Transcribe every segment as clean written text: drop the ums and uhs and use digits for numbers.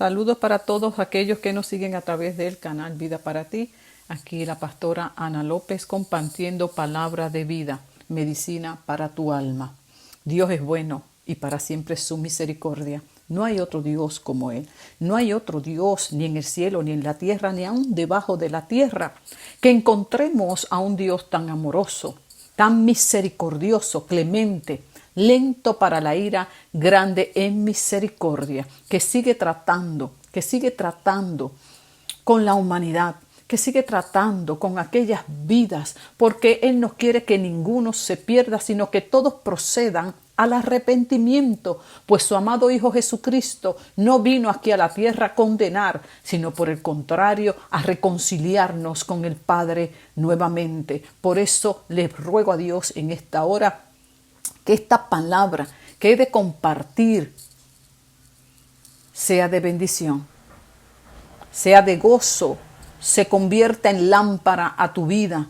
Saludos para todos aquellos que nos siguen a través del canal Vida para Ti. Aquí la pastora Ana López compartiendo palabra de vida, medicina para tu alma. Dios es bueno y para siempre es su misericordia. No hay otro Dios como Él. No hay otro Dios ni en el cielo, ni en la tierra, ni aún debajo de la tierra. Que encontremos a un Dios tan amoroso, tan misericordioso, clemente, lento para la ira, grande en misericordia, que sigue tratando con la humanidad, que sigue tratando con aquellas vidas, porque Él no quiere que ninguno se pierda, sino que todos procedan al arrepentimiento, pues su amado Hijo Jesucristo no vino aquí a la tierra a condenar, sino por el contrario, a reconciliarnos con el Padre nuevamente. Por eso les ruego a Dios en esta hora que esta palabra que he de compartir sea de bendición, sea de gozo, se convierta en lámpara a tu vida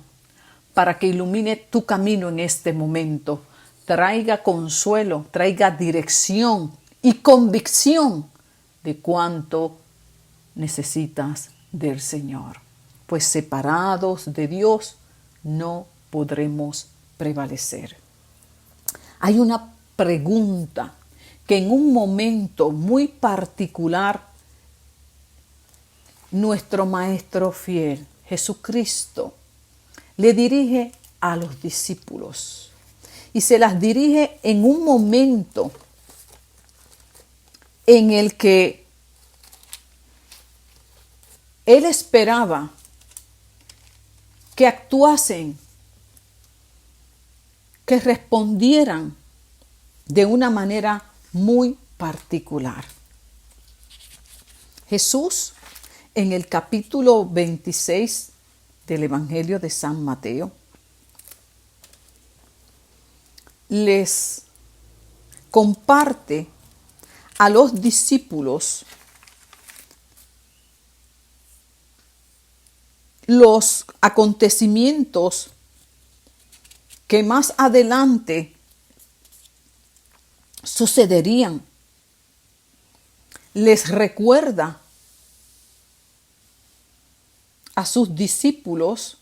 para que ilumine tu camino en este momento, traiga consuelo, traiga dirección y convicción de cuánto necesitas del Señor. Pues separados de Dios no podremos prevalecer. Hay una pregunta que en un momento muy particular nuestro Maestro fiel, Jesucristo, le dirige a los discípulos y se las dirige en un momento en el que Él esperaba que actuasen, que respondieran de una manera muy particular. Jesús, en el capítulo 26 del Evangelio de San Mateo, les comparte a los discípulos los acontecimientos que más adelante sucederían. Les recuerda a sus discípulos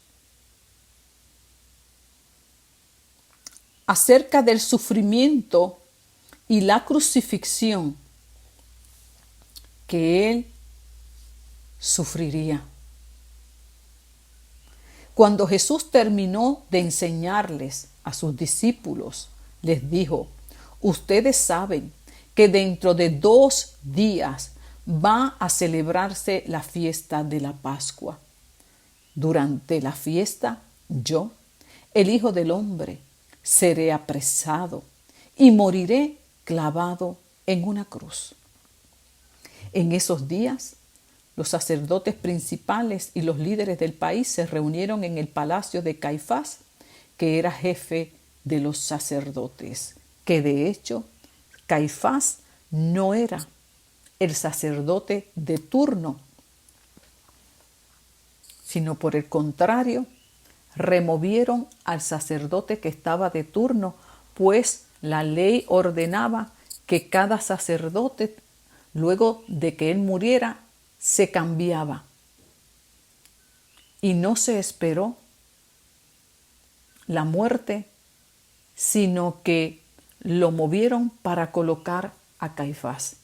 acerca del sufrimiento y la crucifixión que Él sufriría. Cuando Jesús terminó de enseñarles a sus discípulos, les dijo: ustedes saben que dentro de 2 días va a celebrarse la fiesta de la Pascua. Durante la fiesta, yo, el Hijo del Hombre, seré apresado y moriré clavado en una cruz. En esos días, los sacerdotes principales y los líderes del país se reunieron en el palacio de Caifás, que era jefe de los sacerdotes, que de hecho Caifás no era el sacerdote de turno, sino por el contrario, removieron al sacerdote que estaba de turno, pues la ley ordenaba que cada sacerdote, luego de que él muriera, se cambiaba. Y no se esperó la muerte, sino que lo movieron para colocar a Caifás.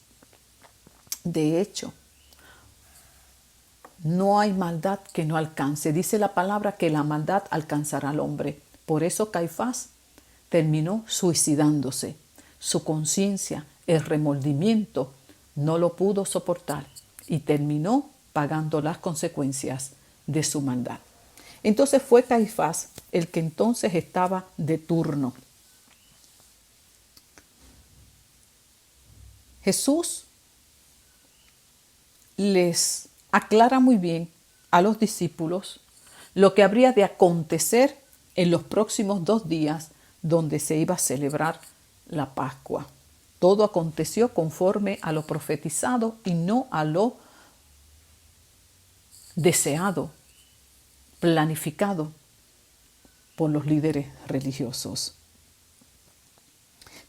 De hecho, no hay maldad que no alcance. Dice la palabra que la maldad alcanzará al hombre. Por eso Caifás terminó suicidándose. Su conciencia, el remordimiento, no lo pudo soportar y terminó pagando las consecuencias de su maldad. Entonces fue Caifás el que entonces estaba de turno. Jesús les aclara muy bien a los discípulos lo que habría de acontecer en los próximos 2 días donde se iba a celebrar la Pascua. Todo aconteció conforme a lo profetizado y no a lo deseado, planificado por los líderes religiosos.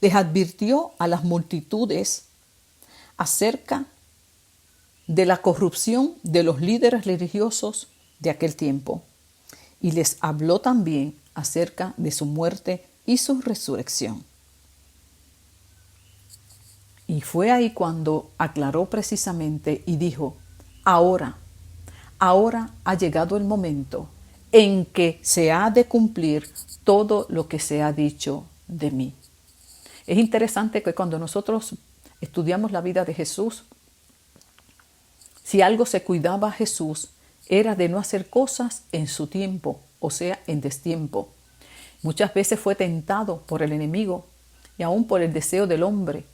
Les advirtió a las multitudes acerca de la corrupción de los líderes religiosos de aquel tiempo y les habló también acerca de su muerte y su resurrección. Y fue ahí cuando aclaró precisamente y dijo, ahora ha llegado el momento en que se ha de cumplir todo lo que se ha dicho de mí. Es interesante que cuando nosotros estudiamos la vida de Jesús, si algo se cuidaba a Jesús, era de no hacer cosas en su tiempo, o sea, en destiempo. Muchas veces fue tentado por el enemigo y aún por el deseo del hombre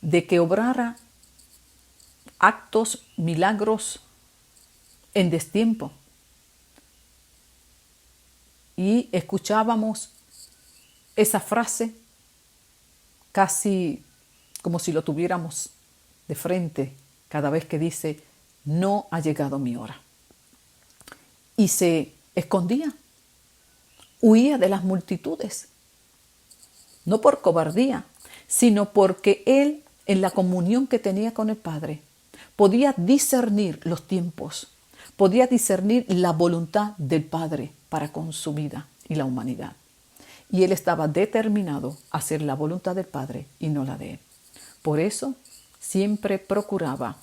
de que obrara actos, milagros en destiempo. Y escuchábamos esa frase casi como si lo tuviéramos de frente cada vez que dice, no ha llegado mi hora. Y se escondía, huía de las multitudes, no por cobardía, sino porque él, en la comunión que tenía con el Padre, podía discernir los tiempos, podía discernir la voluntad del Padre para con su vida y la humanidad. Y él estaba determinado a hacer la voluntad del Padre y no la de él. Por eso siempre procuraba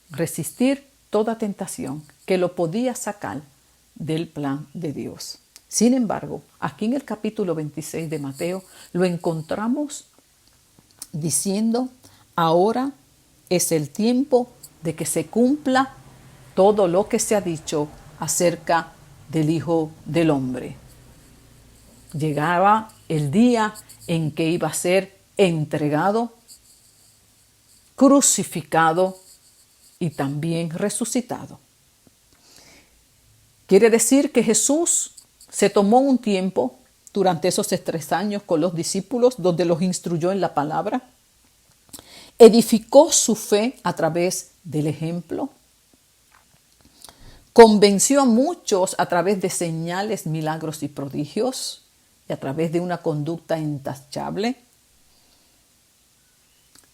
resistir toda tentación que lo podía sacar del plan de Dios. Sin embargo, aquí en el capítulo 26 de Mateo lo encontramos diciendo, ahora es el tiempo de que se cumpla todo lo que se ha dicho acerca del Hijo del Hombre. Llegaba el día en que iba a ser entregado, crucificado y también resucitado. Quiere decir que Jesús se tomó un tiempo durante esos 3 años con los discípulos, donde los instruyó en la palabra, edificó su fe a través del ejemplo, convenció a muchos a través de señales, milagros y prodigios, y a través de una conducta intachable.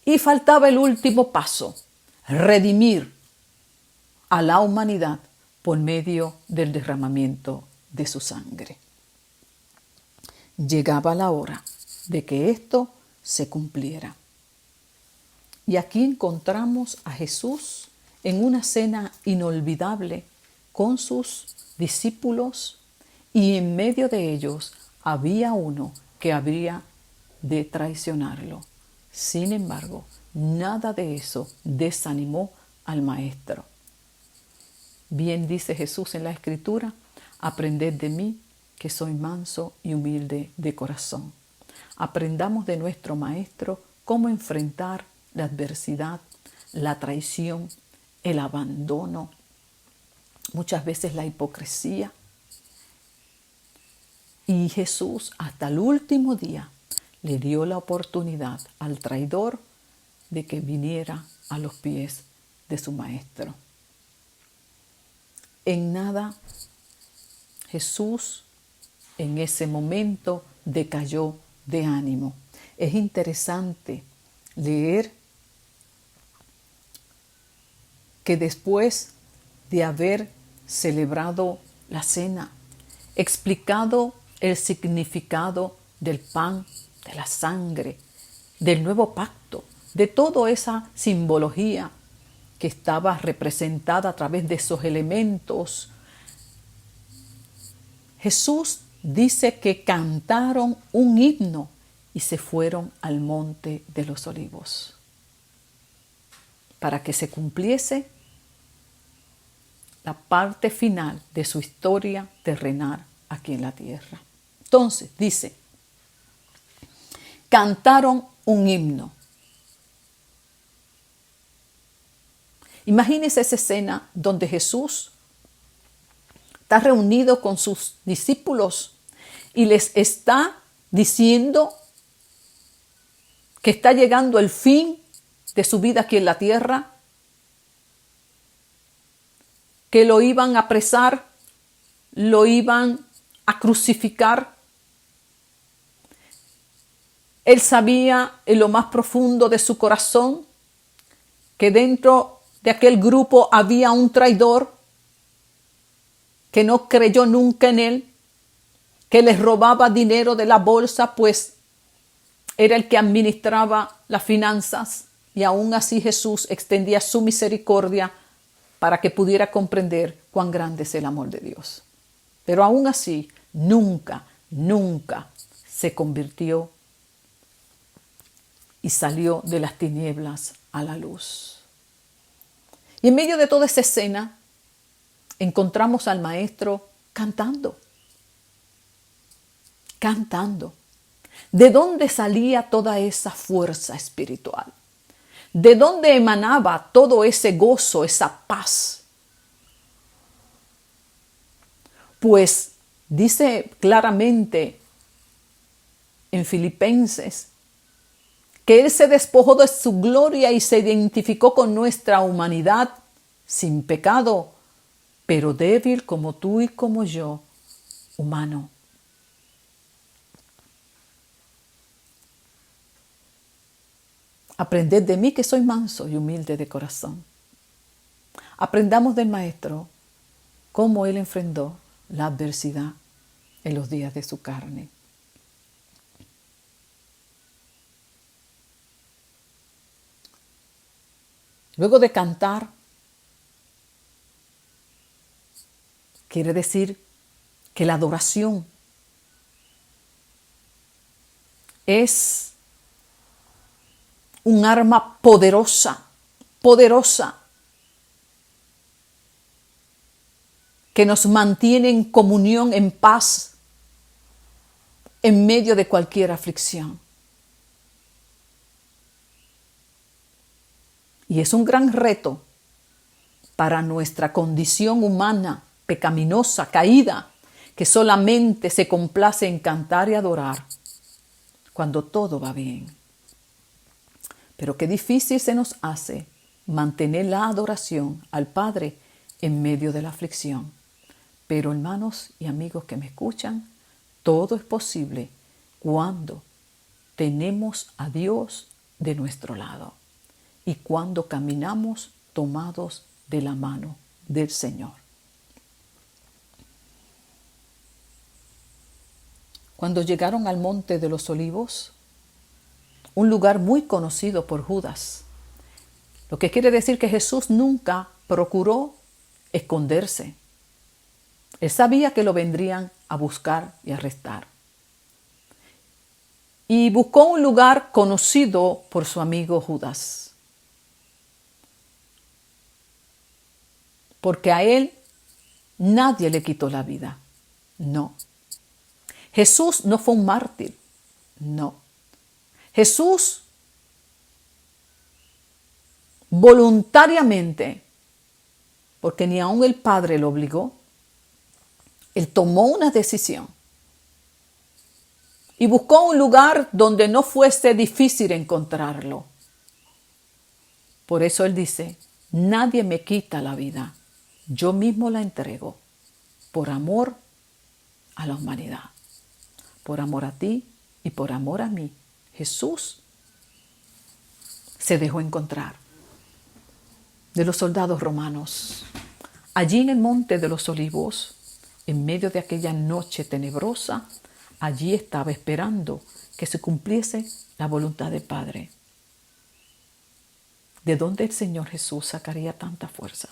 Y faltaba el último paso, redimir a la humanidad por medio del derramamiento de su sangre. Llegaba la hora de que esto se cumpliera. Y aquí encontramos a Jesús en una cena inolvidable con sus discípulos, y en medio de ellos había uno que habría de traicionarlo. Sin embargo, nada de eso desanimó al Maestro. Bien dice Jesús en la Escritura, aprended de mí, que soy manso y humilde de corazón. Aprendamos de nuestro Maestro cómo enfrentar la adversidad, la traición, el abandono, muchas veces la hipocresía. Y Jesús hasta el último día le dio la oportunidad al traidor de que viniera a los pies de su Maestro. En nada Jesús en ese momento decayó de ánimo. Es interesante leer que después de haber celebrado la cena, explicado el significado del pan, de la sangre, del nuevo pacto, de toda esa simbología que estaba representada a través de esos elementos, Jesús dice que cantaron un himno y se fueron al monte de los olivos para que se cumpliese la parte final de su historia terrenal aquí en la tierra. Entonces dice, cantaron un himno. Imagínense esa escena donde Jesús está reunido con sus discípulos y les está diciendo que está llegando el fin de su vida aquí en la tierra, que lo iban a apresar, lo iban a crucificar. Él sabía en lo más profundo de su corazón que dentro de aquel grupo había un traidor que no creyó nunca en él, que les robaba dinero de la bolsa, pues era el que administraba las finanzas, y aún así Jesús extendía su misericordia para que pudiera comprender cuán grande es el amor de Dios. Pero aún así, nunca se convirtió y salió de las tinieblas a la luz. Y en medio de toda esa escena, encontramos al maestro cantando. ¿De dónde salía toda esa fuerza espiritual? ¿De dónde emanaba todo ese gozo, esa paz? Pues dice claramente en Filipenses que Él se despojó de su gloria y se identificó con nuestra humanidad sin pecado, pero débil como tú y como yo, humano. Aprended de mí que soy manso y humilde de corazón. Aprendamos del Maestro cómo Él enfrentó la adversidad en los días de su carne. Luego de cantar, quiere decir que la adoración es un arma poderosa, que nos mantiene en comunión, en paz, en medio de cualquier aflicción. Y es un gran reto para nuestra condición humana, pecaminosa, caída, que solamente se complace en cantar y adorar cuando todo va bien. Pero qué difícil se nos hace mantener la adoración al Padre en medio de la aflicción. Pero hermanos y amigos que me escuchan, todo es posible cuando tenemos a Dios de nuestro lado y cuando caminamos tomados de la mano del Señor. Cuando llegaron al Monte de los Olivos, un lugar muy conocido por Judas, lo que quiere decir que Jesús nunca procuró esconderse. Él sabía que lo vendrían a buscar y arrestar. Y buscó un lugar conocido por su amigo Judas. Porque a él nadie le quitó la vida. No. Jesús no fue un mártir. No. Jesús voluntariamente, porque ni aun el Padre lo obligó, Él tomó una decisión y buscó un lugar donde no fuese difícil encontrarlo. Por eso Él dice, nadie me quita la vida, yo mismo la entrego por amor a la humanidad, por amor a ti y por amor a mí. Jesús se dejó encontrar de los soldados romanos. Allí en el Monte de los Olivos, en medio de aquella noche tenebrosa, allí estaba esperando que se cumpliese la voluntad del Padre. ¿De dónde el Señor Jesús sacaría tanta fuerza?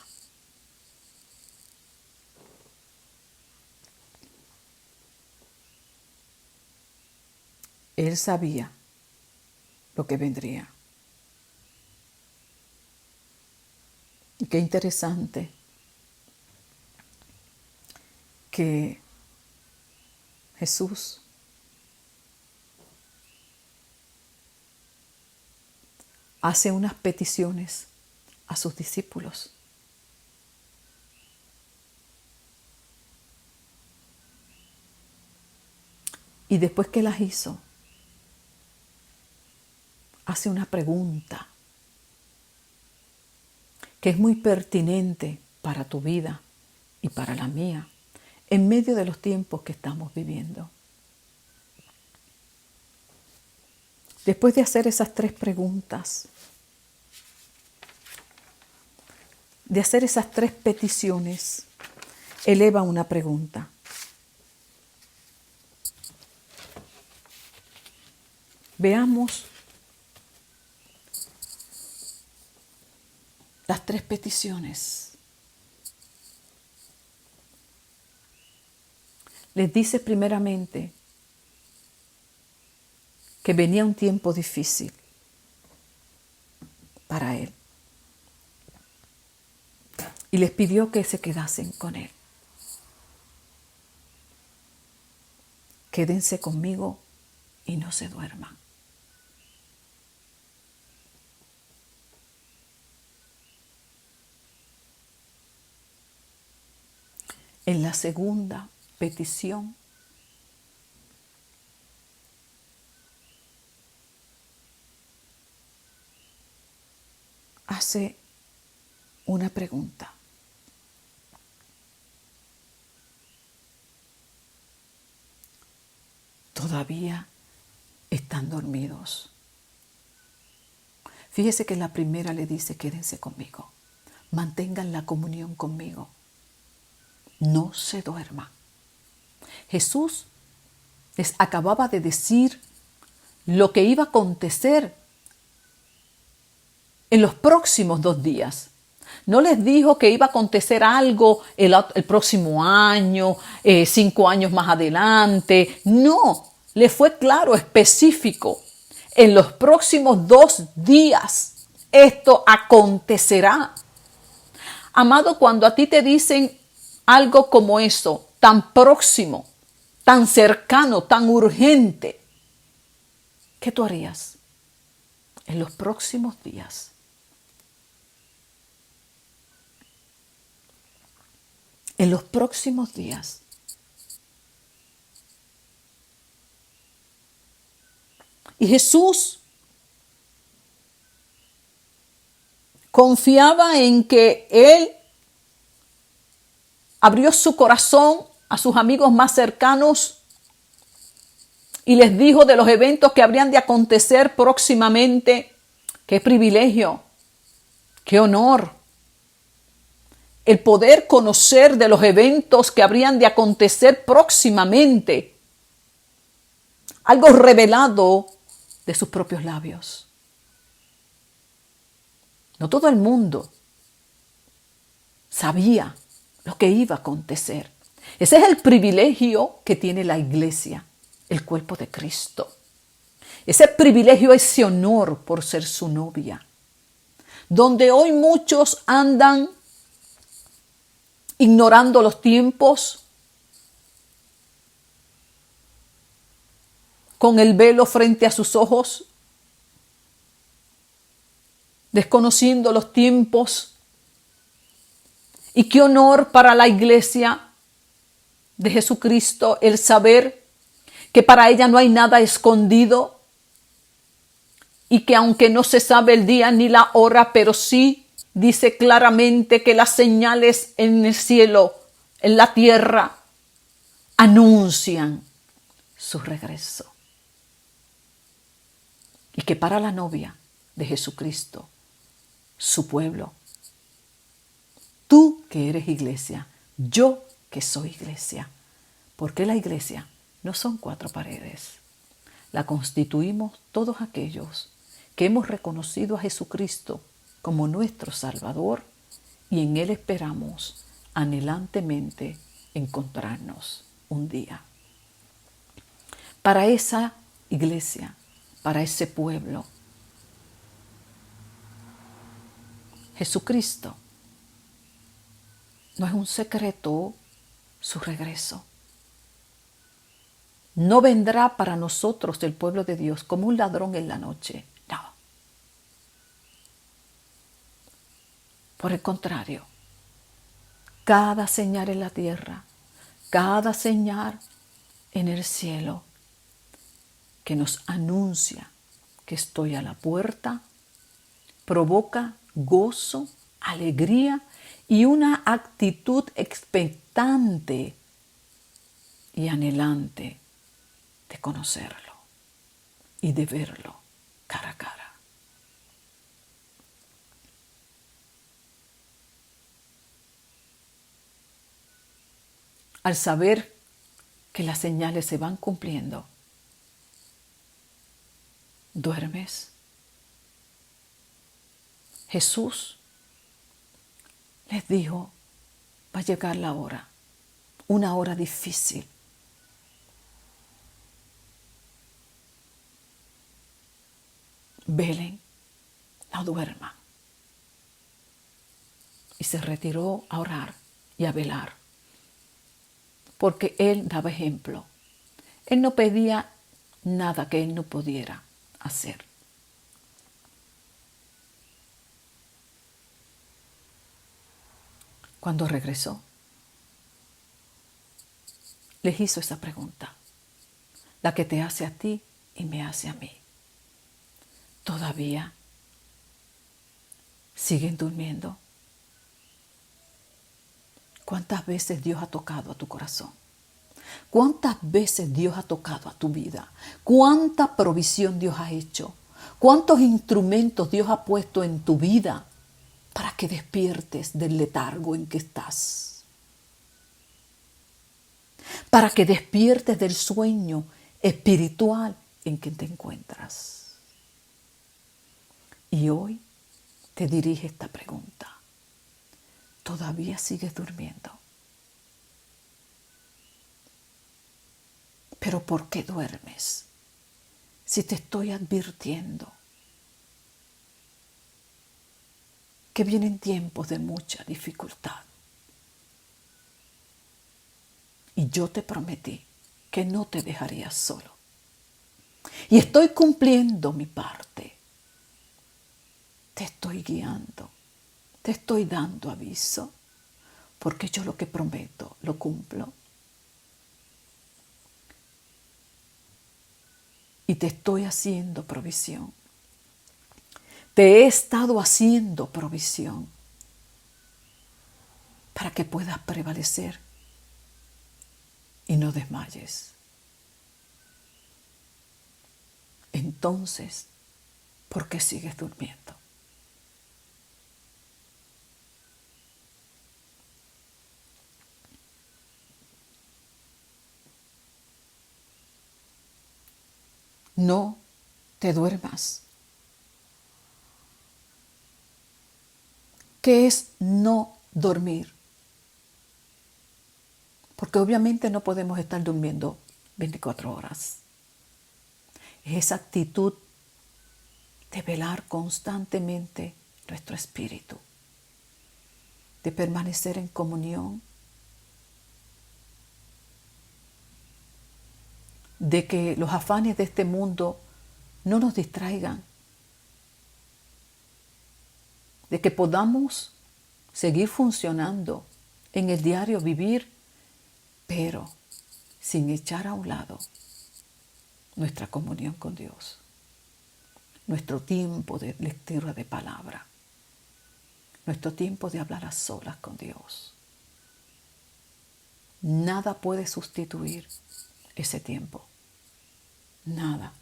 Él sabía lo que vendría. Y qué interesante que Jesús hace unas peticiones a sus discípulos. Y después que las hizo, hace una pregunta que es muy pertinente para tu vida y para la mía, en medio de los tiempos que estamos viviendo. Después de hacer esas tres preguntas, de hacer esas 3 peticiones, eleva una pregunta. Veamos las 3 peticiones. Les dice primeramente que venía un tiempo difícil para él. Y les pidió que se quedasen con él. Quédense conmigo y no se duerman. En la segunda petición, hace una pregunta. ¿Todavía están dormidos? Fíjese que la primera le dice, quédense conmigo, mantengan la comunión conmigo, no se duerman. Jesús les acababa de decir lo que iba a acontecer en los próximos 2 días. No les dijo que iba a acontecer algo el próximo año, 5 años más adelante. No, le fue claro, específico. En los próximos 2 días esto acontecerá. Amado, cuando a ti te dicen algo como eso, tan próximo, tan cercano, tan urgente, ¿qué tú harías en los próximos días? En los próximos días. Y Jesús confiaba en que Él abrió su corazón a sus amigos más cercanos y les dijo de los eventos que habrían de acontecer próximamente. ¡Qué privilegio! ¡Qué honor! El poder conocer de los eventos que habrían de acontecer próximamente. Algo revelado de sus propios labios. No todo el mundo sabía lo que iba a acontecer. Ese es el privilegio que tiene la iglesia, el cuerpo de Cristo. Ese privilegio, ese honor por ser su novia. Donde hoy muchos andan ignorando los tiempos, con el velo frente a sus ojos, desconociendo los tiempos. Y qué honor para la iglesia de Jesucristo el saber que para ella no hay nada escondido y que aunque no se sabe el día ni la hora, pero sí dice claramente que las señales en el cielo, en la tierra, anuncian su regreso. Y que para la novia de Jesucristo, su pueblo, tú que eres iglesia, yo que soy iglesia, porque la iglesia no son 4 paredes, la constituimos todos aquellos que hemos reconocido a Jesucristo como nuestro Salvador y en Él esperamos anhelantemente encontrarnos un día. Para esa iglesia, para ese pueblo, Jesucristo no es un secreto su regreso. No vendrá para nosotros, el pueblo de Dios, como un ladrón en la noche. No. Por el contrario, cada señal en la tierra, cada señal en el cielo que nos anuncia que estoy a la puerta, provoca gozo, alegría y una actitud expectante y anhelante de conocerlo y de verlo cara a cara. al saber que las señales se van cumpliendo, duermes. Jesús les dijo, va a llegar la hora, una hora difícil. Velen, no duerman. Y se retiró a orar y a velar, porque Él daba ejemplo. Él no pedía nada que Él no pudiera hacer. Cuando regresó, les hizo esa pregunta, la que te hace a ti y me hace a mí. ¿Todavía siguen durmiendo? ¿Cuántas veces Dios ha tocado a tu corazón? ¿Cuántas veces Dios ha tocado a tu vida? ¿Cuánta provisión Dios ha hecho? ¿Cuántos instrumentos Dios ha puesto en tu vida para que despiertes del letargo en que estás? Para que despiertes del sueño espiritual en que te encuentras. Y hoy te dirige esta pregunta. ¿Todavía sigues durmiendo? ¿Pero por qué duermes? Si te estoy advirtiendo que vienen tiempos de mucha dificultad. Y yo te prometí que no te dejaría solo. Y estoy cumpliendo mi parte. Te estoy guiando. Te estoy dando aviso. Porque yo lo que prometo lo cumplo. Y te estoy haciendo provisión. Te he estado haciendo provisión para que puedas prevalecer y no desmayes. Entonces, ¿por qué sigues durmiendo? No te duermas. ¿Qué es no dormir? Porque obviamente no podemos estar durmiendo 24 horas. Es esa actitud de velar constantemente nuestro espíritu, de permanecer en comunión, de que los afanes de este mundo no nos distraigan, de que podamos seguir funcionando en el diario vivir, pero sin echar a un lado nuestra comunión con Dios, nuestro tiempo de lectura de palabra, nuestro tiempo de hablar a solas con Dios. Nada puede sustituir ese tiempo. Nada.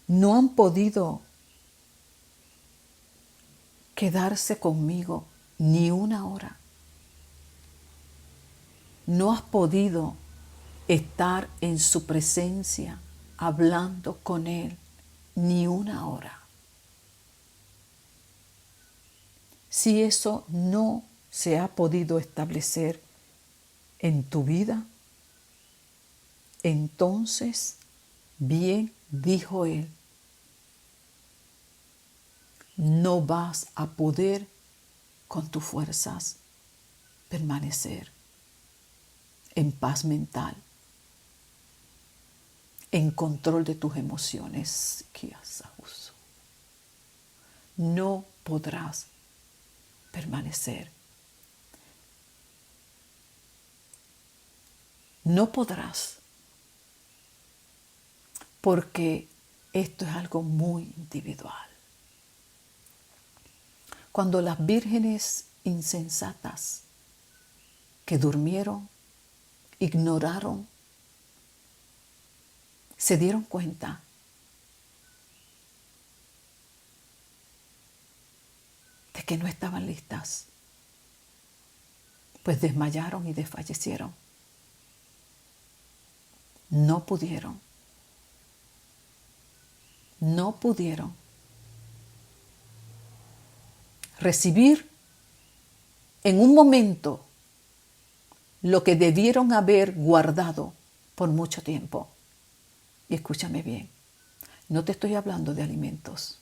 No han podido quedarse conmigo ni una hora. No has podido estar en su presencia hablando con Él ni una hora. Si eso no se ha podido establecer en tu vida, entonces bien dijo Él, no vas a poder con tus fuerzas permanecer en paz mental, en control de tus emociones. No podrás permanecer. No podrás, porque esto es algo muy individual. Cuando las vírgenes insensatas que durmieron, ignoraron, se dieron cuenta de que no estaban listas pues desmayaron y desfallecieron. No pudieron recibir en un momento lo que debieron haber guardado por mucho tiempo. Y escúchame bien, no te estoy hablando de alimentos,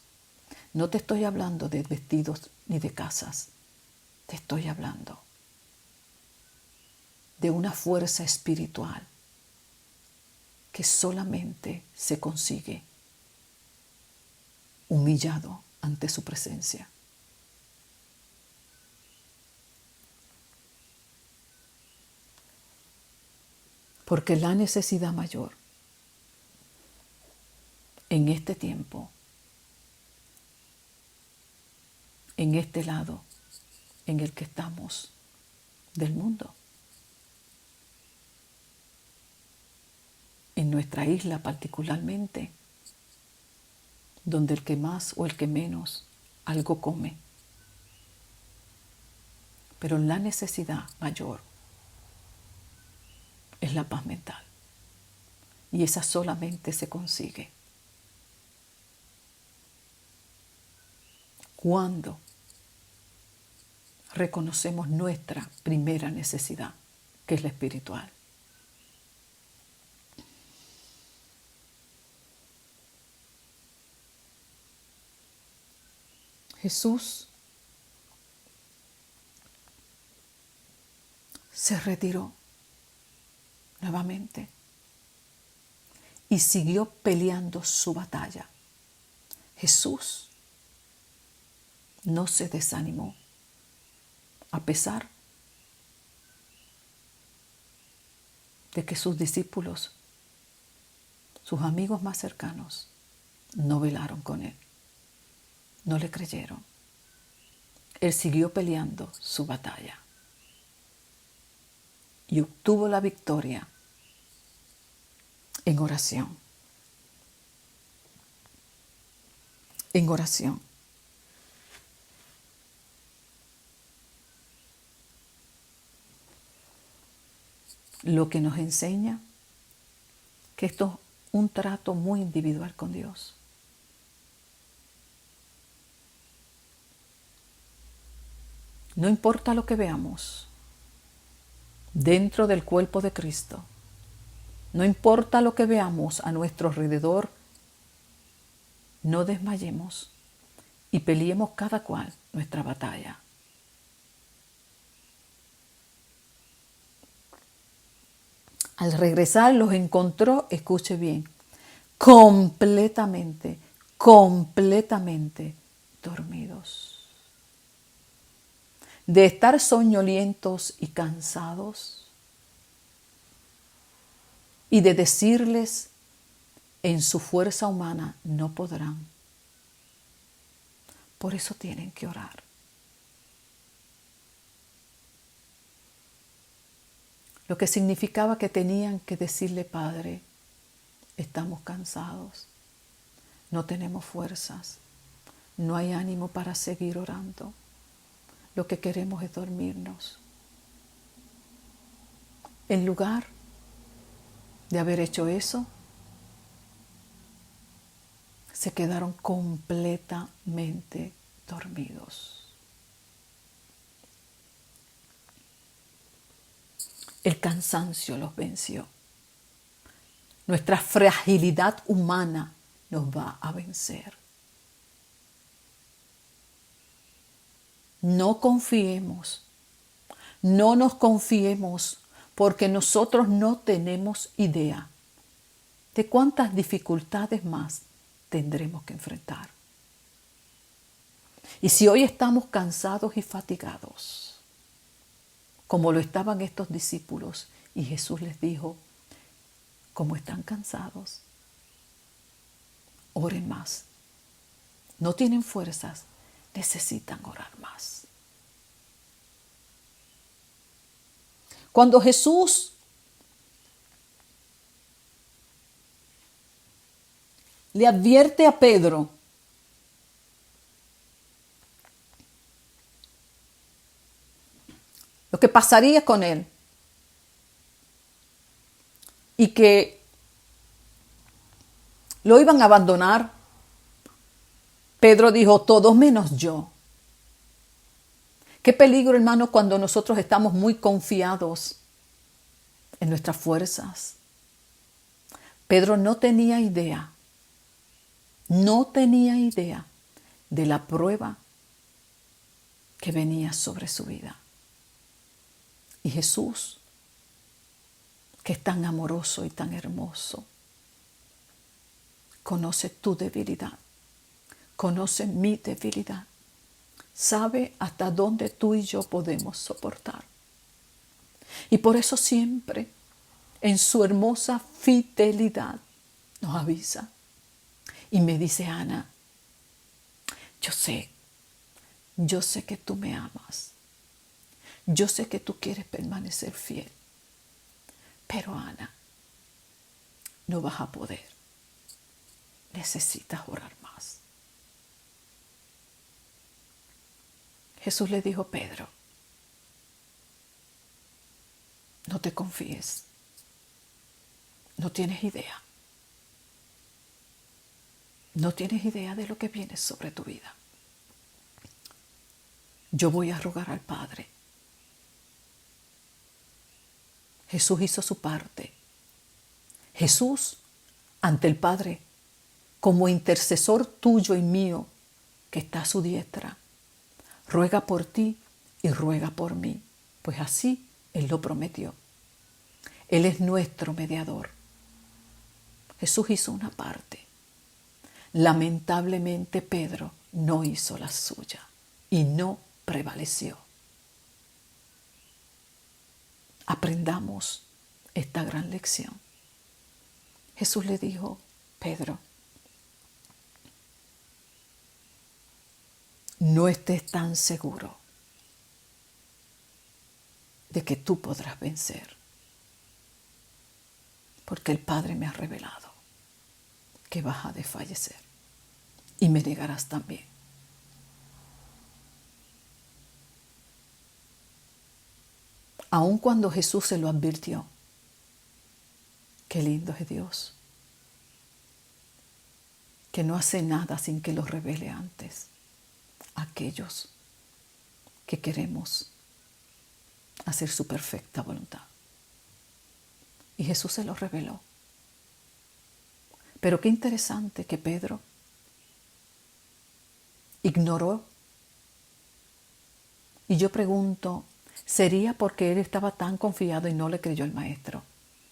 no te estoy hablando de vestidos ni de casas, te estoy hablando de una fuerza espiritual que solamente se consigue humillado ante su presencia. Porque la necesidad mayor en este tiempo, en este lado en el que estamos del mundo, en nuestra isla particularmente, donde el que más o el que menos algo come. Pero la necesidad mayor es la paz mental. Y esa solamente se consigue cuando reconocemos nuestra primera necesidad, que es la espiritual. Jesús se retiró nuevamente y siguió peleando su batalla. Jesús no se desanimó a pesar de que sus discípulos, sus amigos más cercanos, no velaron con él, no le creyeron. Él siguió peleando su batalla y obtuvo la victoria en oración. En oración. Lo que nos enseña que esto es un trato muy individual con Dios. No importa lo que veamos dentro del cuerpo de Cristo, no importa lo que veamos a nuestro alrededor, no desmayemos y peleemos cada cual nuestra batalla. Al regresar los encontró, escuche bien, completamente dormidos. De estar soñolientos y cansados y de decirles en su fuerza humana no podrán. Por eso tienen que orar. Lo que significaba que tenían que decirle, Padre, estamos cansados, no tenemos fuerzas, no hay ánimo para seguir orando. Lo que queremos es dormirnos. En lugar de haber hecho eso, se quedaron completamente dormidos. El cansancio los venció. Nuestra fragilidad humana nos va a vencer. No confiemos, no nos confiemos, porque nosotros no tenemos idea de cuántas dificultades más tendremos que enfrentar. Y si hoy estamos cansados y fatigados, como lo estaban estos discípulos, y Jesús les dijo, como están cansados, oren más. No tienen fuerzas, necesitan orar más. Cuando Jesús le advierte a Pedro lo que pasaría con él, y que lo iban a abandonar, Pedro dijo, todos menos yo. Qué peligro, hermano, cuando nosotros estamos muy confiados en nuestras fuerzas. Pedro no tenía idea de la prueba que venía sobre su vida. Y Jesús, que es tan amoroso y tan hermoso, conoce tu debilidad, conoce mi debilidad, sabe hasta dónde tú y yo podemos soportar. Y por eso siempre, en su hermosa fidelidad, nos avisa. Y me dice, Ana, yo sé que tú me amas. Yo sé que tú quieres permanecer fiel. Pero Ana, no vas a poder. Necesitas orar más. Jesús le dijo, Pedro, no te confíes. No tienes idea. No tienes idea de lo que viene sobre tu vida. Yo voy a rogar al Padre. Jesús hizo su parte. Jesús, ante el Padre, como intercesor tuyo y mío, que está a su diestra, ruega por ti y ruega por mí, pues así Él lo prometió. Él es nuestro mediador. Jesús hizo una parte. Lamentablemente Pedro no hizo la suya y no prevaleció. Aprendamos esta gran lección. Jesús le dijo, Pedro, no estés tan seguro de que tú podrás vencer, porque el Padre me ha revelado que vas a desfallecer y me negarás también. Aun cuando Jesús se lo advirtió, qué lindo es Dios, que no hace nada sin que lo revele antes a aquellos que queremos hacer su perfecta voluntad. Y Jesús se lo reveló. Pero qué interesante que Pedro ignoró. Y yo pregunto, ¿sería porque él estaba tan confiado y no le creyó al maestro?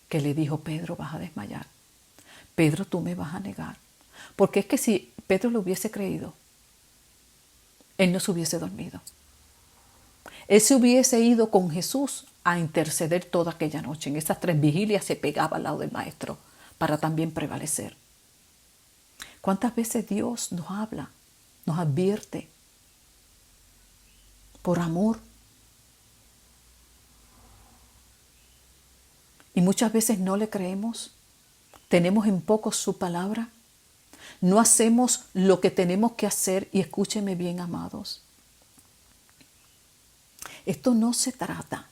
Que le dijo, Pedro, vas a desmayar. Pedro, tú me vas a negar. Porque es que si Pedro lo hubiese creído, él no se hubiese dormido. Él se hubiese ido con Jesús a interceder toda aquella noche. En esas 3 vigilias se pegaba al lado del maestro para también prevalecer. ¿Cuántas veces Dios nos habla, nos advierte por amor? Y muchas veces no le creemos, tenemos en poco su palabra, no hacemos lo que tenemos que hacer. Y escúcheme bien, amados, esto no se trata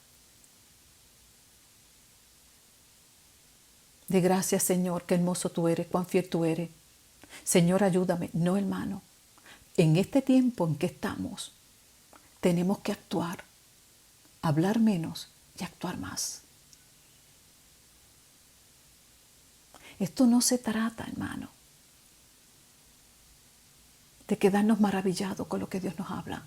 de gracias, Señor, qué hermoso tú eres, cuán fiel tú eres. Señor, ayúdame. No, hermano, en este tiempo en que estamos, tenemos que actuar, hablar menos y actuar más. Esto no se trata, hermano, de quedarnos maravillados con lo que Dios nos habla.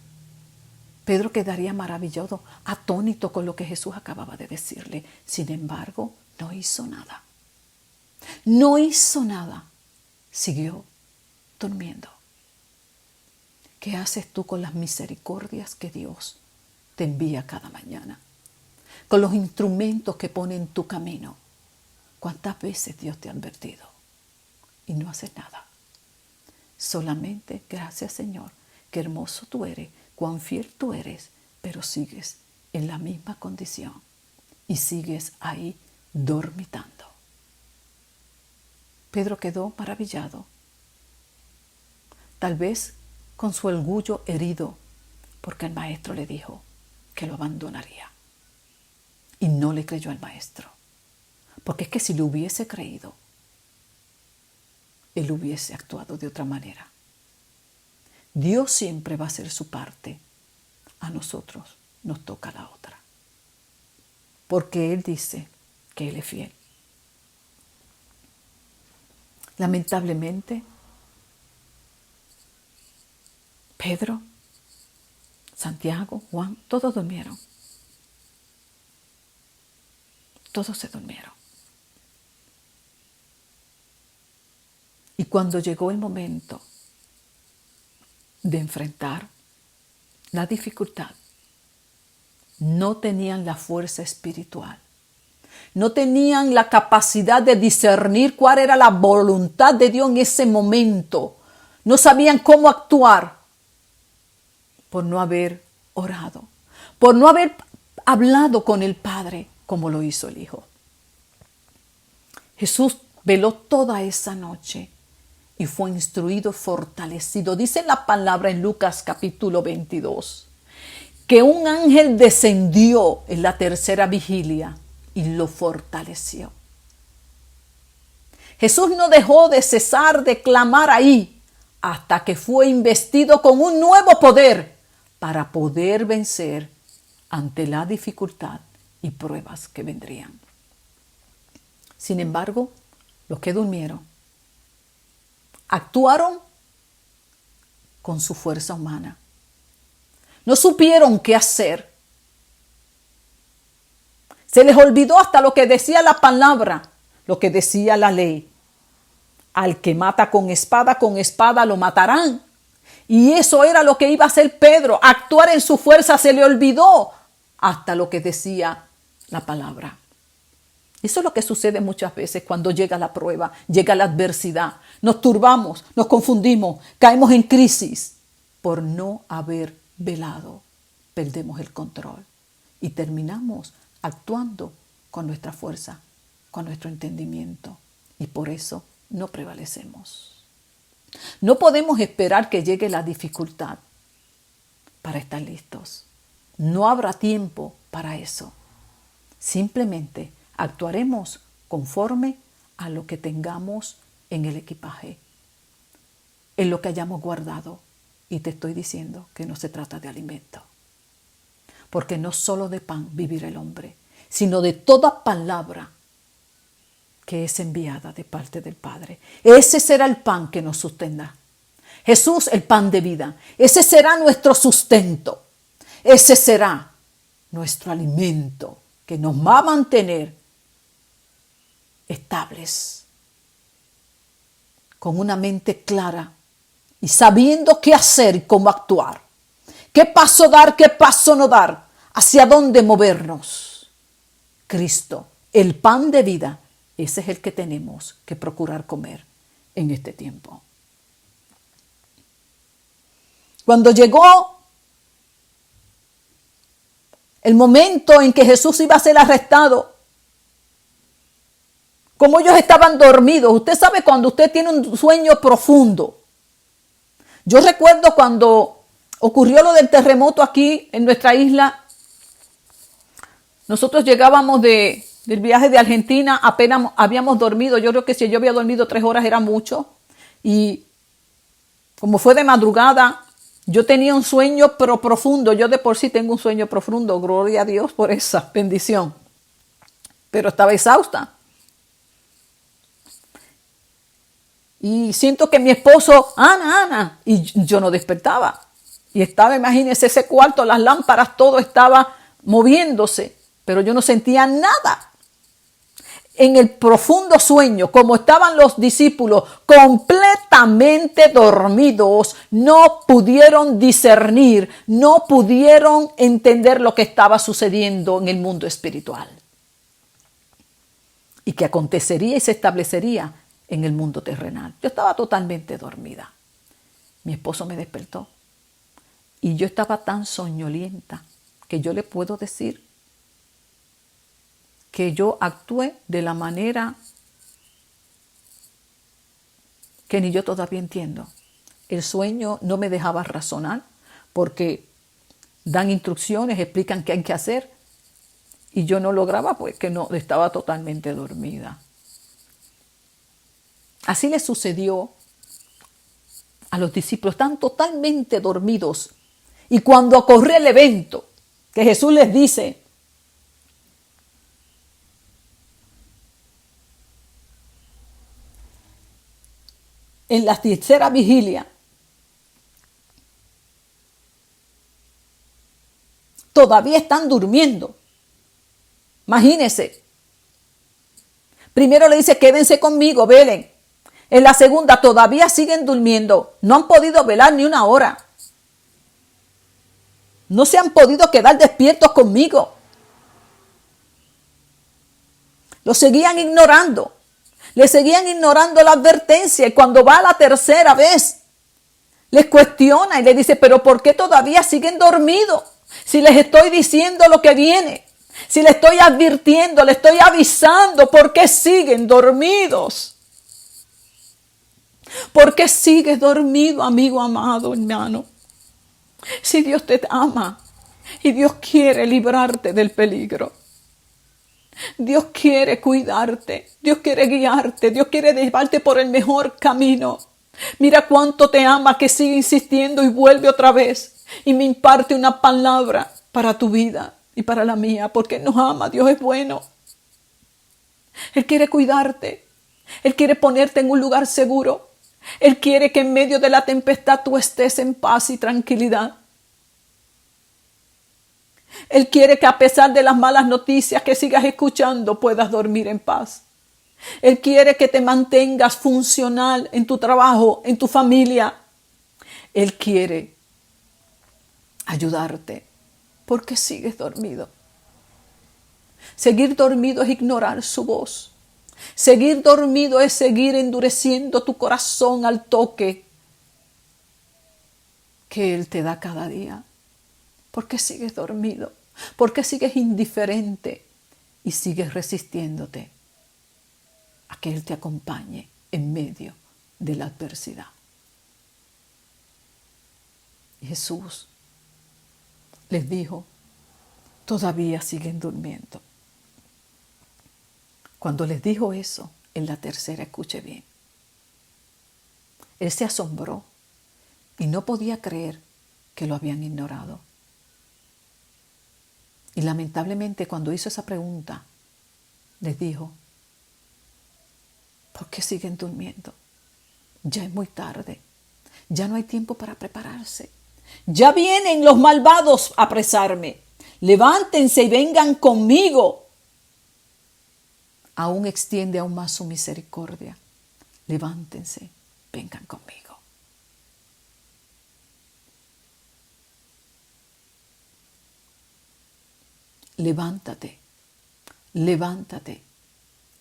Pedro quedaría maravillado, atónito con lo que Jesús acababa de decirle. Sin embargo, no hizo nada. No hizo nada. Siguió durmiendo. ¿Qué haces tú con las misericordias que Dios te envía cada mañana? Con los instrumentos que pone en tu camino. ¿Cuántas veces Dios te ha advertido y no haces nada? Solamente, gracias, Señor, qué hermoso tú eres, cuán fiel tú eres, pero sigues en la misma condición y sigues ahí dormitando. Pedro quedó maravillado, tal vez con su orgullo herido, porque el maestro le dijo que lo abandonaría. y no le creyó al maestro. Porque es que si le hubiese creído, él hubiese actuado de otra manera. Dios siempre va a hacer su parte. A nosotros nos toca la otra. Porque Él dice que Él es fiel. Lamentablemente, Pedro, Santiago, Juan, todos durmieron. Todos se durmieron. Y cuando llegó el momento de enfrentar la dificultad, no tenían la fuerza espiritual. No tenían la capacidad de discernir cuál era la voluntad de Dios en ese momento. No sabían cómo actuar por no haber orado, por no haber hablado con el Padre como lo hizo el Hijo. Jesús veló toda esa noche y fue instruido, fortalecido. Dice la palabra en Lucas capítulo 22, que un ángel descendió en la tercera vigilia y lo fortaleció. Jesús no dejó de cesar de clamar ahí hasta que fue investido con un nuevo poder para poder vencer ante la dificultad y pruebas que vendrían. Sin embargo, los que durmieron actuaron con su fuerza humana. No supieron qué hacer. Se les olvidó hasta lo que decía la palabra, lo que decía la ley. Al que mata con espada lo matarán. Y eso era lo que iba a hacer Pedro. Actuar en su fuerza, se le olvidó hasta lo que decía la palabra. Eso es lo que sucede muchas veces cuando llega la prueba, llega la adversidad. Nos turbamos, nos confundimos, caemos en crisis por no haber velado. Perdemos el control y terminamos actuando con nuestra fuerza, con nuestro entendimiento. Y por eso no prevalecemos. No podemos esperar que llegue la dificultad para estar listos. No habrá tiempo para eso. Simplemente actuaremos conforme a lo que tengamos en el equipaje, en lo que hayamos guardado. Y te estoy diciendo que no se trata de alimento. Porque no solo de pan vivirá el hombre, sino de toda palabra que es enviada de parte del Padre. Ese será el pan que nos sustenta. Jesús, el pan de vida. Ese será nuestro sustento. Ese será nuestro alimento que nos va a mantener estables, con una mente clara y sabiendo qué hacer y cómo actuar. ¿Qué paso dar, qué paso no dar? ¿Hacia dónde movernos? Cristo, el pan de vida, ese es el que tenemos que procurar comer en este tiempo. Cuando llegó el momento en que Jesús iba a ser arrestado, como ellos estaban dormidos, usted sabe cuando usted tiene un sueño profundo. Yo recuerdo cuando ocurrió lo del terremoto aquí en nuestra isla. Nosotros llegábamos del viaje de Argentina, apenas habíamos dormido. Yo creo que si yo había dormido 3 horas era mucho. Y como fue de madrugada, yo tenía un sueño pero profundo. Yo de por sí tengo un sueño profundo. Gloria a Dios por esa bendición. Pero estaba exhausta. Y siento que mi esposo, Ana, y yo no despertaba. Y estaba, imagínense, ese cuarto, las lámparas, todo estaba moviéndose, pero yo no sentía nada. En el profundo sueño, como estaban los discípulos completamente dormidos, no pudieron discernir, no pudieron entender lo que estaba sucediendo en el mundo espiritual. Y que acontecería y se establecería en el mundo terrenal. Yo estaba totalmente dormida. Mi esposo me despertó. Y yo estaba tan soñolienta que yo le puedo decir que yo actué de la manera que ni yo todavía entiendo. El sueño no me dejaba razonar porque dan instrucciones, explican qué hay que hacer. Y yo no lograba, pues que no, estaba totalmente dormida. Así le sucedió a los discípulos, están totalmente dormidos. Y cuando ocurrió el evento, que Jesús les dice, en la tercera vigilia, todavía están durmiendo. Imagínense. Primero le dice, quédense conmigo, velen. En la segunda, todavía siguen durmiendo. No han podido velar ni una hora. No se han podido quedar despiertos conmigo. Lo seguían ignorando. Le seguían ignorando la advertencia. Y cuando va a la tercera vez, les cuestiona y le dice, pero ¿por qué todavía siguen dormidos? Si les estoy diciendo lo que viene. Si les estoy advirtiendo, les estoy avisando, ¿por qué siguen dormidos? ¿Por qué sigues dormido, amigo amado, hermano? Si Dios te ama y Dios quiere librarte del peligro. Dios quiere cuidarte, Dios quiere guiarte, Dios quiere llevarte por el mejor camino. Mira cuánto te ama que sigue insistiendo y vuelve otra vez y me imparte una palabra para tu vida y para la mía, porque nos ama, Dios es bueno. Él quiere cuidarte, Él quiere ponerte en un lugar seguro, Él quiere que en medio de la tempestad tú estés en paz y tranquilidad. Él quiere que a pesar de las malas noticias que sigas escuchando puedas dormir en paz. Él quiere que te mantengas funcional en tu trabajo, en tu familia. Él quiere ayudarte porque sigues dormido. Seguir dormido es ignorar su voz. Seguir dormido es seguir endureciendo tu corazón al toque que Él te da cada día. ¿Por qué sigues dormido? ¿Por qué sigues indiferente y sigues resistiéndote a que Él te acompañe en medio de la adversidad? Y Jesús les dijo, todavía siguen durmiendo. Cuando les dijo eso, en la tercera, escuche bien, Él se asombró y no podía creer que lo habían ignorado. Y lamentablemente cuando hizo esa pregunta, les dijo, ¿por qué siguen durmiendo? Ya es muy tarde, ya no hay tiempo para prepararse. Ya vienen los malvados a apresarme. Levántense y vengan conmigo. Aún extiende aún más su misericordia. Levántense, vengan conmigo. Levántate, levántate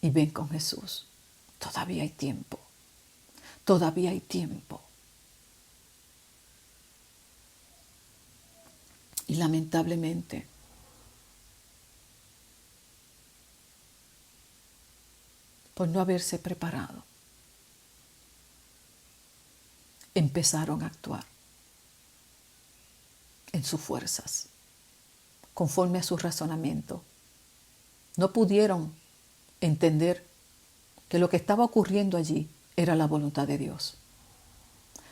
y ven con Jesús. Todavía hay tiempo, todavía hay tiempo. Y lamentablemente, por no haberse preparado, empezaron a actuar en sus fuerzas, conforme a su razonamiento. No pudieron entender que lo que estaba ocurriendo allí era la voluntad de Dios.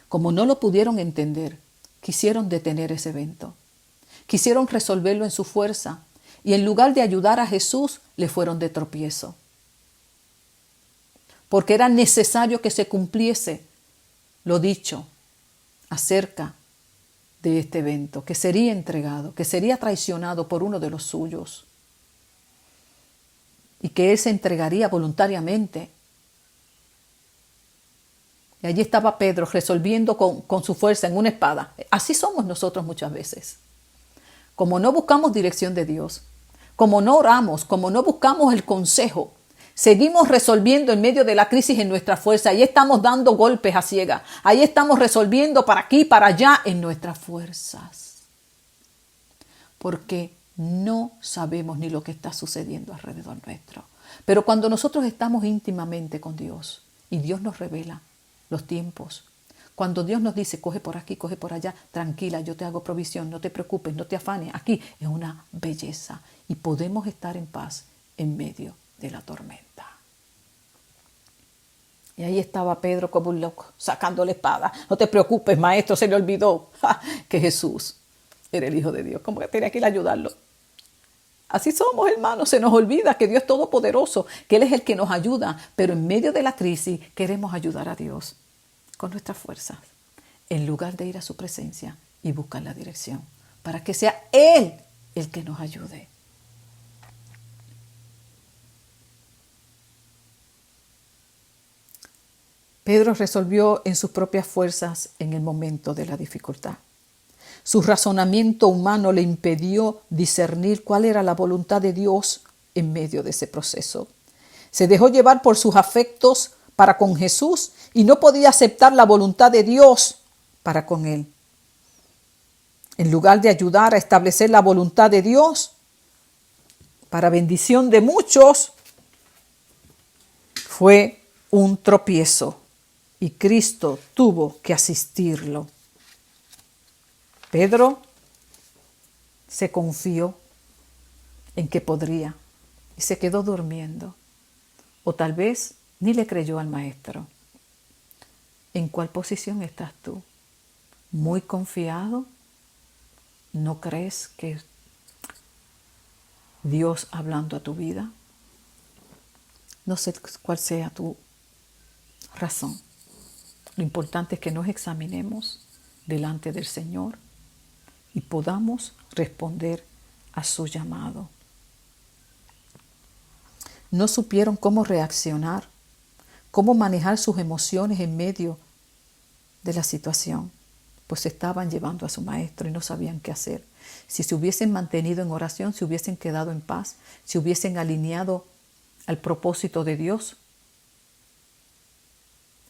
Como no lo pudieron entender, quisieron detener ese evento. Quisieron resolverlo en su fuerza y en lugar de ayudar a Jesús, le fueron de tropiezo. Porque era necesario que se cumpliese lo dicho acerca de este evento, que sería entregado, que sería traicionado por uno de los suyos y que Él se entregaría voluntariamente. Y allí estaba Pedro resolviendo con su fuerza en una espada. Así somos nosotros muchas veces. Como no buscamos dirección de Dios, como no oramos, como no buscamos el consejo, seguimos resolviendo en medio de la crisis en nuestra fuerza. Ahí estamos dando golpes a ciegas. Ahí estamos resolviendo para aquí, para allá en nuestras fuerzas. Porque no sabemos ni lo que está sucediendo alrededor nuestro. Pero cuando nosotros estamos íntimamente con Dios y Dios nos revela los tiempos, Cuando Dios nos dice, coge por aquí, coge por allá, tranquila, yo te hago provisión, no te preocupes, no te afanes, aquí es una belleza y podemos estar en paz en medio de la tormenta. Y ahí estaba Pedro como un loco, sacando la espada. No te preocupes, maestro, se le olvidó que Jesús era el Hijo de Dios. Como que tenía que ir a ayudarlo. Así somos, hermanos, se nos olvida que Dios es todopoderoso, que Él es el que nos ayuda, pero en medio de la crisis queremos ayudar a Dios con nuestras fuerzas, en lugar de ir a su presencia y buscar la dirección, para que sea Él el que nos ayude. Pedro resolvió en sus propias fuerzas en el momento de la dificultad. Su razonamiento humano le impidió discernir cuál era la voluntad de Dios en medio de ese proceso. Se dejó llevar por sus afectos para con Jesús y no podía aceptar la voluntad de Dios para con él. En lugar de ayudar a establecer la voluntad de Dios para bendición de muchos, fue un tropiezo y Cristo tuvo que asistirlo. Pedro se confió en que podría y se quedó durmiendo. O tal vez ni le creyó al maestro. ¿En cuál posición estás tú? ¿Muy confiado? ¿No crees que Dios hablando a tu vida? No sé cuál sea tu razón. Lo importante es que nos examinemos delante del Señor y podamos responder a su llamado. No supieron cómo reaccionar, cómo manejar sus emociones en medio de la situación, pues se estaban llevando a su maestro y no sabían qué hacer. Si se hubiesen mantenido en oración, se hubiesen quedado en paz, se hubiesen alineado al propósito de Dios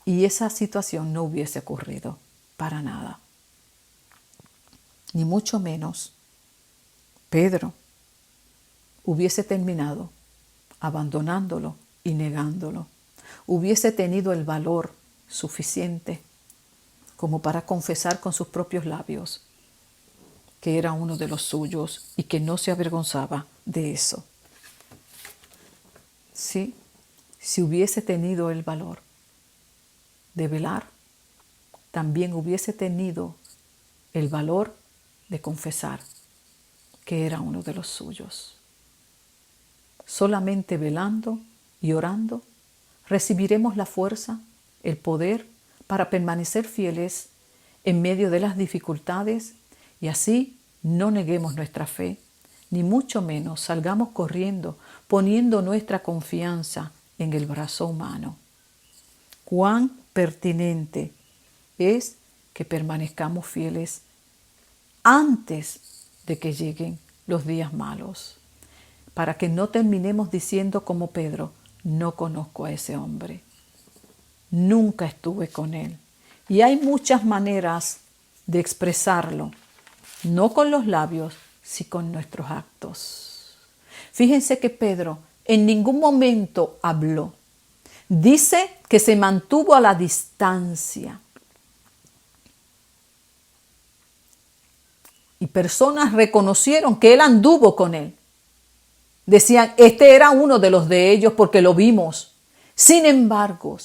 y esa situación no hubiese ocurrido para nada. Ni mucho menos Pedro hubiese terminado abandonándolo y negándolo. Hubiese tenido el valor suficiente como para confesar con sus propios labios que era uno de los suyos y que no se avergonzaba de eso. Sí, si hubiese tenido el valor de velar, también hubiese tenido el valor de confesar que era uno de los suyos. Solamente velando y orando recibiremos la fuerza, el poder para permanecer fieles en medio de las dificultades y así no neguemos nuestra fe, ni mucho menos salgamos corriendo poniendo nuestra confianza en el brazo humano. Cuán pertinente es que permanezcamos fieles antes de que lleguen los días malos, para que no terminemos diciendo como Pedro, no conozco a ese hombre, nunca estuve con él. Y hay muchas maneras de expresarlo, no con los labios, sino con nuestros actos. Fíjense que Pedro en ningún momento habló. Dice que se mantuvo a la distancia. Y personas reconocieron que él anduvo con él. Decían, este era uno de los de ellos porque lo vimos. Sin embargo,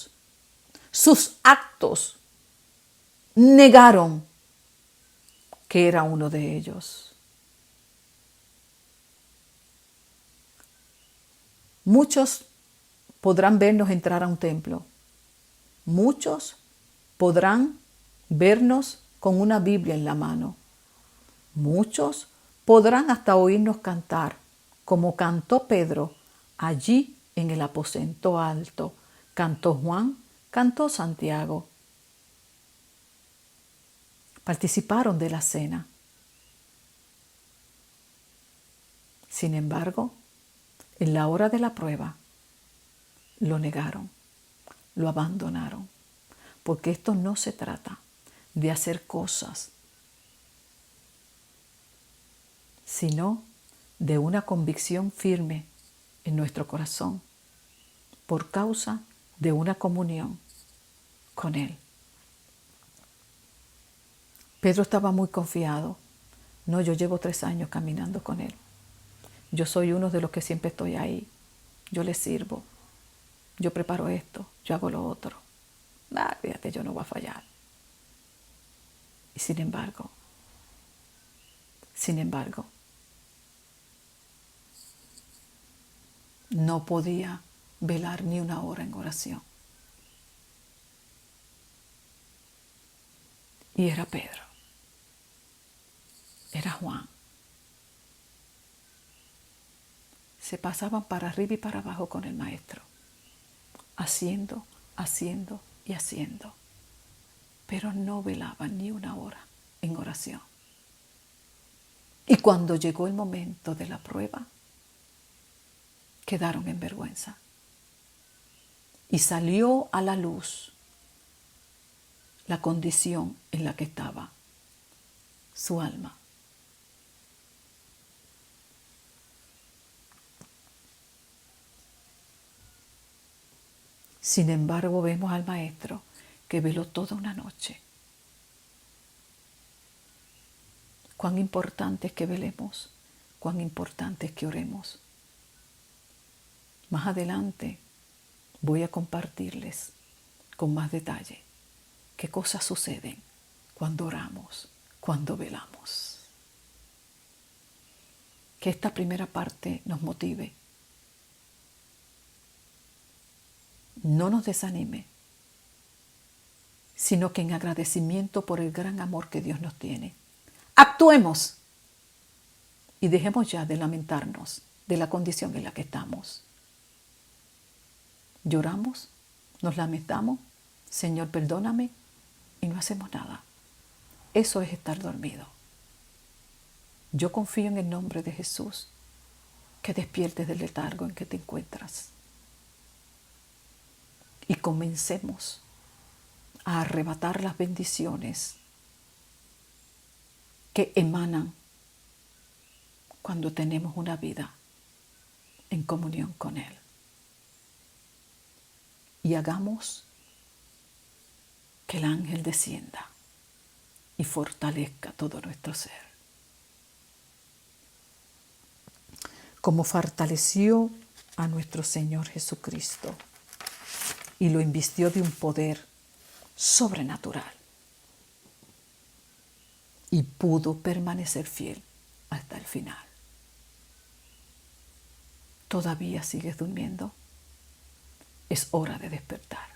sus actos negaron que era uno de ellos. Muchos podrán vernos entrar a un templo. Muchos podrán vernos con una Biblia en la mano. Muchos podrán hasta oírnos cantar, como cantó Pedro allí en el aposento alto. Cantó Juan, cantó Santiago. Participaron de la cena. Sin embargo, en la hora de la prueba, lo negaron, lo abandonaron, porque esto no se trata de hacer cosas, sino de una convicción firme en nuestro corazón por causa de una comunión con Él. Pedro estaba muy confiado. No, yo llevo 3 años caminando con él. Yo soy uno de los que siempre estoy ahí. Yo le sirvo. Yo preparo esto. Yo hago lo otro. Fíjate, yo no voy a fallar. Y sin embargo, no podía velar ni una hora en oración. Y era Pedro. Era Juan. Se pasaban para arriba y para abajo con el maestro, haciendo y haciendo, pero no velaban ni una hora en oración. Y cuando llegó el momento de la prueba, quedaron en vergüenza. Y salió a la luz la condición en la que estaba su alma. Sin embargo, vemos al maestro que veló toda una noche. Cuán importante es que velemos, cuán importante es que oremos. Más adelante voy a compartirles con más detalle qué cosas suceden cuando oramos, cuando velamos. Que esta primera parte nos motive. No nos desanime, sino que en agradecimiento por el gran amor que Dios nos tiene, actuemos y dejemos ya de lamentarnos de la condición en la que estamos. Lloramos, nos lamentamos, Señor, perdóname, y no hacemos nada. Eso es estar dormido. Yo confío en el nombre de Jesús, que despiertes del letargo en que te encuentras y comencemos a arrebatar las bendiciones que emanan cuando tenemos una vida en comunión con Él. Y hagamos que el ángel descienda y fortalezca todo nuestro ser. Como fortaleció a nuestro Señor Jesucristo y lo invistió de un poder sobrenatural y pudo permanecer fiel hasta el final. ¿Todavía sigues durmiendo? Es hora de despertar.